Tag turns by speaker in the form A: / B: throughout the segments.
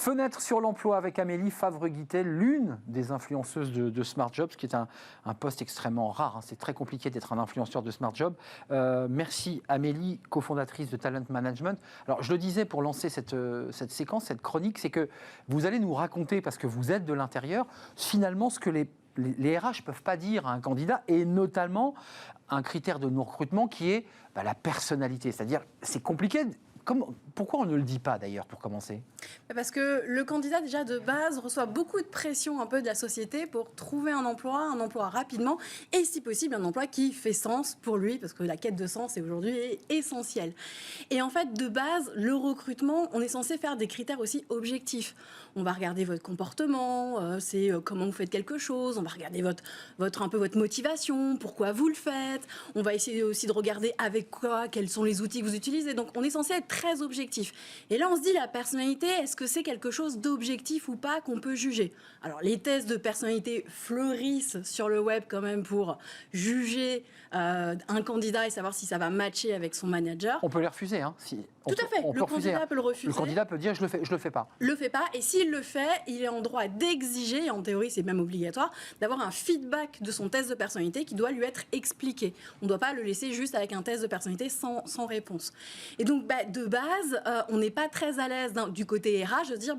A: Fenêtre sur l'emploi avec Amélie Favre-Guittel, l'une des influenceuses de Smart Jobs, qui est un poste extrêmement rare. C'est très compliqué d'être un influenceur de Smart Job. Merci Amélie, cofondatrice de Talent Management. Alors je le disais pour lancer cette séquence, cette chronique, c'est que vous allez nous raconter, parce que vous êtes de l'intérieur, finalement ce que les RH ne peuvent pas dire à un candidat, et notamment un critère de non-recrutement qui est la personnalité. C'est-à-dire, c'est compliqué. Pourquoi on ne le dit pas d'ailleurs, pour commencer ?
B: Parce que le candidat déjà de base reçoit beaucoup de pression un peu de la société pour trouver un emploi rapidement et si possible un emploi qui fait sens pour lui, parce que la quête de sens est aujourd'hui essentielle. Et en fait de base le recrutement, on est censé faire des critères aussi objectifs. On va regarder votre comportement, c'est comment vous faites quelque chose, on va regarder votre motivation, pourquoi vous le faites, on va essayer aussi de regarder avec quoi, quels sont les outils que vous utilisez. Donc on est censé être très objectif. Et là on se dit la personnalité, est-ce que c'est quelque chose d'objectif ou pas qu'on peut juger ? Alors les tests de personnalité fleurissent sur le web quand même pour juger un candidat et savoir si ça va matcher avec son manager.
A: On peut les refuser,
B: Tout à fait. Le candidat peut le refuser.
A: Le candidat peut dire je le fais pas.
B: Le fait pas, et s'il le fait, il est en droit d'exiger, et en théorie c'est même obligatoire, d'avoir un feedback de son test de personnalité qui doit lui être expliqué. On ne doit pas le laisser juste avec un test de personnalité sans réponse. Et donc de base, on n'est pas très à l'aise du côté RH de dire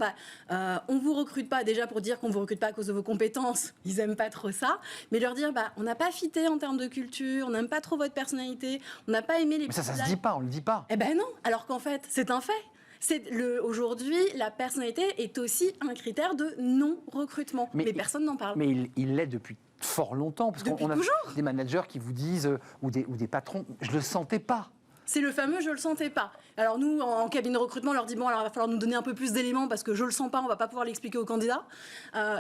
B: on vous recrute pas déjà pour dire qu'on vous recrute pas à cause de vos compétences, ils aiment pas trop ça, mais leur dire on n'a pas fité en termes de culture, on n'aime pas trop votre personnalité, on n'a pas aimé les...
A: Mais ça se dit pas, on le dit pas.
B: Eh ben non, alors qu'en fait c'est un fait. Aujourd'hui, la personnalité est aussi un critère de non-recrutement. Mais personne n'en parle.
A: Mais il l'est depuis fort longtemps. Parce qu'on a des managers qui vous disent, ou des patrons, je ne le sentais pas.
B: C'est le fameux « je le sentais pas ». Alors nous, en cabinet de recrutement, on leur dit « bon, alors il va falloir nous donner un peu plus d'éléments parce que je le sens pas, on va pas pouvoir l'expliquer au candidat ».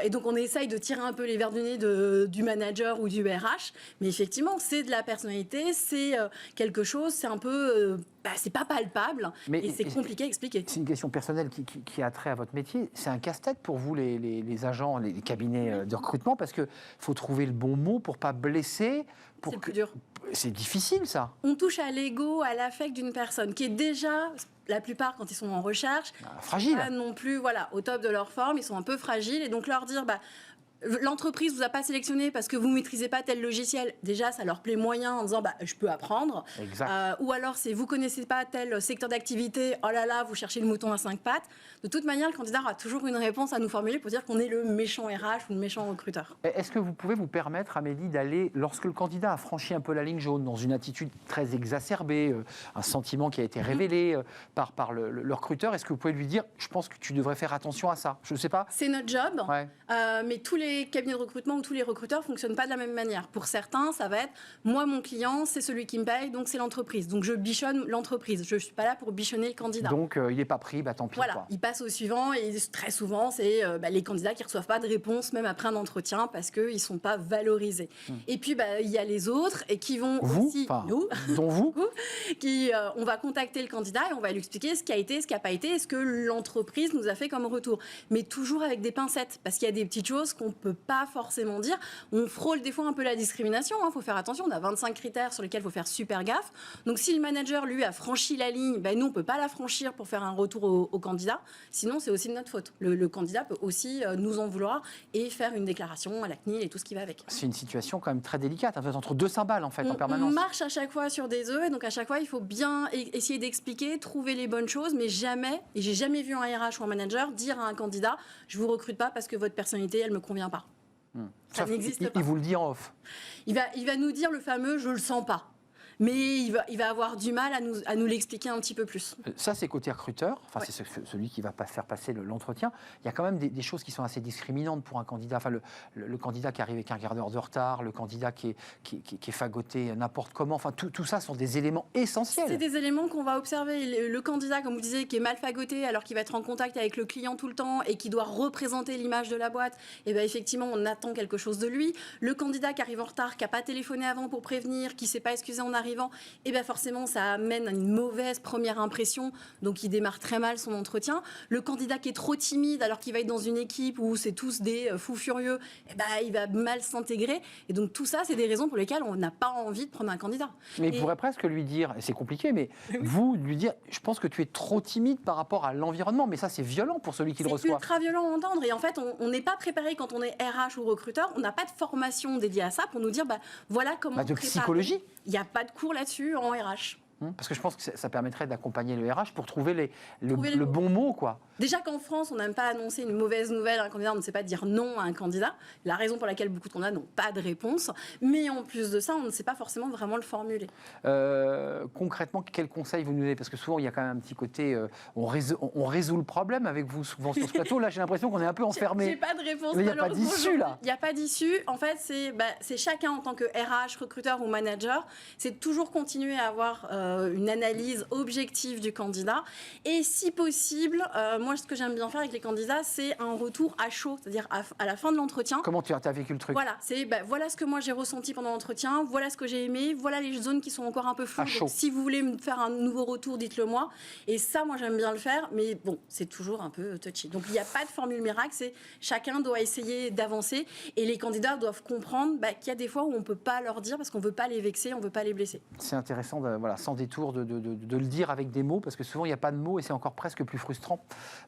B: Et donc on essaye de tirer un peu les verres du nez du manager ou du RH. Mais effectivement, c'est de la personnalité, c'est quelque chose, c'est un peu... c'est pas palpable et c'est compliqué à expliquer.
A: C'est une question personnelle qui a trait à votre métier. C'est un casse-tête pour vous, les agents, les cabinets de recrutement, parce qu'il faut trouver le bon mot pour pas blesser.
B: C'est le plus dur.
A: C'est difficile, ça.
B: On touche à l'ego, à l'affect d'une personne qui est déjà, la plupart, quand ils sont en recherche,
A: fragile.
B: Pas non plus au top de leur forme, ils sont un peu fragiles. Et donc leur dire... l'entreprise vous a pas sélectionné parce que vous maîtrisez pas tel logiciel. Déjà, ça leur plaît moyen en disant je peux apprendre. Ou alors c'est vous connaissez pas tel secteur d'activité. Oh là là, vous cherchez le mouton à 5 pattes. De toute manière, le candidat aura toujours une réponse à nous formuler pour dire qu'on est le méchant RH ou le méchant recruteur.
A: Est-ce que vous pouvez vous permettre, Amélie, d'aller, lorsque le candidat a franchi un peu la ligne jaune, dans une attitude très exacerbée, un sentiment qui a été révélé par le recruteur, est-ce que vous pouvez lui dire je pense que tu devrais faire attention à ça ? Je ne sais pas.
B: C'est notre job, mais tous les cabinets de recrutement ou tous les recruteurs ne fonctionnent pas de la même manière. Pour certains, ça va être moi, mon client, c'est celui qui me paye, donc c'est l'entreprise. Donc je bichonne l'entreprise. Je ne suis pas là pour bichonner le candidat.
A: Donc il n'est pas pris, tant pis.
B: Voilà, il passe au suivant et très souvent, c'est les candidats qui ne reçoivent pas de réponse même après un entretien parce qu'ils ne sont pas valorisés. Et puis il y a les autres et qui vont aussi, nous,
A: dont vous,
B: on va contacter le candidat et on va lui expliquer ce qui a été, ce qui n'a pas été, ce que l'entreprise nous a fait comme retour. Mais toujours avec des pincettes parce qu'il y a des petites choses qu'on peut pas forcément dire. On frôle des fois un peu la discrimination, faut faire attention, on a 25 critères sur lesquels il faut faire super gaffe. Donc si le manager, lui, a franchi la ligne, nous, on peut pas la franchir pour faire un retour au candidat, sinon c'est aussi de notre faute. Le candidat peut aussi nous en vouloir et faire une déclaration à la CNIL et tout ce qui va avec.
A: C'est une situation quand même très délicate, vous êtes entre deux cymbales en fait, en permanence.
B: On marche à chaque fois sur des œufs et donc à chaque fois, il faut bien essayer d'expliquer, trouver les bonnes choses, mais jamais, et j'ai jamais vu un RH ou un manager dire à un candidat, je vous recrute pas parce que votre personnalité, elle me convient pas. Ça n'existe pas.
A: Il vous le dit en off.
B: Il va nous dire le fameux « je le sens pas ». Mais il va avoir du mal à nous l'expliquer un petit peu plus.
A: Ça, c'est côté recruteur, c'est celui qui va faire passer l'entretien. Il y a quand même des choses qui sont assez discriminantes pour un candidat. Le candidat qui arrive avec un quart d'heure de retard, le candidat qui est fagoté n'importe comment. Tout ça sont des éléments essentiels.
B: C'est des éléments qu'on va observer. Le candidat, comme vous disiez, qui est mal fagoté alors qu'il va être en contact avec le client tout le temps et qui doit représenter l'image de la boîte, effectivement, on attend quelque chose de lui. Le candidat qui arrive en retard, qui n'a pas téléphoné avant pour prévenir, qui ne s'est pas excusé en arrivant, arrivant, et ben forcément, ça amène à une mauvaise première impression, donc il démarre très mal son entretien. Le candidat qui est trop timide, alors qu'il va être dans une équipe où c'est tous des fous furieux, et ben il va mal s'intégrer. Et donc tout ça, c'est des raisons pour lesquelles on n'a pas envie de prendre un candidat.
A: Mais il pourrait presque lui dire, et c'est compliqué, mais vous lui dire, je pense que tu es trop timide par rapport à l'environnement, mais ça c'est violent pour celui qui le reçoit.
B: C'est ultra violent à entendre, et en fait on n'est pas préparé quand on est RH ou recruteur, on n'a pas de formation dédiée à ça pour nous dire voilà comment
A: de psychologie.
B: Il n'y a pas de cours là-dessus en RH.
A: Parce que je pense que ça permettrait d'accompagner le RH pour trouver le bon mot, quoi.
B: Déjà qu'en France, on n'aime pas annoncer une mauvaise nouvelle à un candidat, on ne sait pas dire non à un candidat. La raison pour laquelle beaucoup de candidats n'ont pas de réponse. Mais en plus de ça, on ne sait pas forcément vraiment le formuler.
A: Concrètement, quel conseil vous nous donnez? Parce que souvent, il y a quand même un petit côté, on résout le problème avec vous souvent sur ce plateau. Là, j'ai l'impression qu'on est un peu enfermé.
B: J'ai pas de réponse.
A: Mais il n'y a pas d'issue, là.
B: Il n'y a pas d'issue. En fait, c'est chacun en tant que RH, recruteur ou manager, c'est toujours continuer à avoir une analyse objective du candidat. Et si possible, moi, ce que j'aime bien faire avec les candidats, c'est un retour à chaud, c'est-à-dire à la fin de l'entretien.
A: Comment tu as vécu le truc?
B: Voilà, voilà ce que moi j'ai ressenti pendant l'entretien, voilà ce que j'ai aimé, voilà les zones qui sont encore un peu floues. Donc, si vous voulez me faire un nouveau retour, dites-le moi. Et ça, moi, j'aime bien le faire, mais bon, c'est toujours un peu touchy. Donc, il n'y a pas de formule miracle, chacun doit essayer d'avancer et les candidats doivent comprendre qu'il y a des fois où on ne peut pas leur dire parce qu'on ne veut pas les vexer, on ne veut pas les blesser.
A: C'est intéressant, sans détour, de le dire avec des mots, parce que souvent, il n'y a pas de mots et c'est encore presque plus frustrant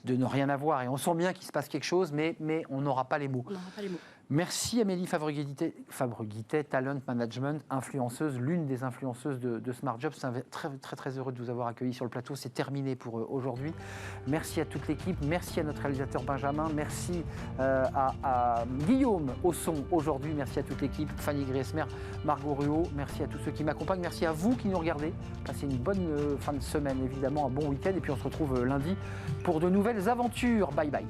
A: de ne rien avoir. Et on sent bien qu'il se passe quelque chose, mais on n'aura pas les mots.
B: On n'aura pas les mots.
A: Merci Amélie Favre-Guittet, Talent Management, influenceuse, l'une des influenceuses de Smart Jobs. Très, très, très heureux de vous avoir accueilli sur le plateau. C'est terminé pour aujourd'hui. Merci à toute l'équipe. Merci à notre réalisateur Benjamin. Merci à Guillaume au son aujourd'hui. Merci à toute l'équipe. Fanny Griesmer, Margot Ruot. Merci à tous ceux qui m'accompagnent. Merci à vous qui nous regardez. Passez une bonne fin de semaine, évidemment, un bon week-end. Et puis on se retrouve lundi pour de nouvelles aventures. Bye bye.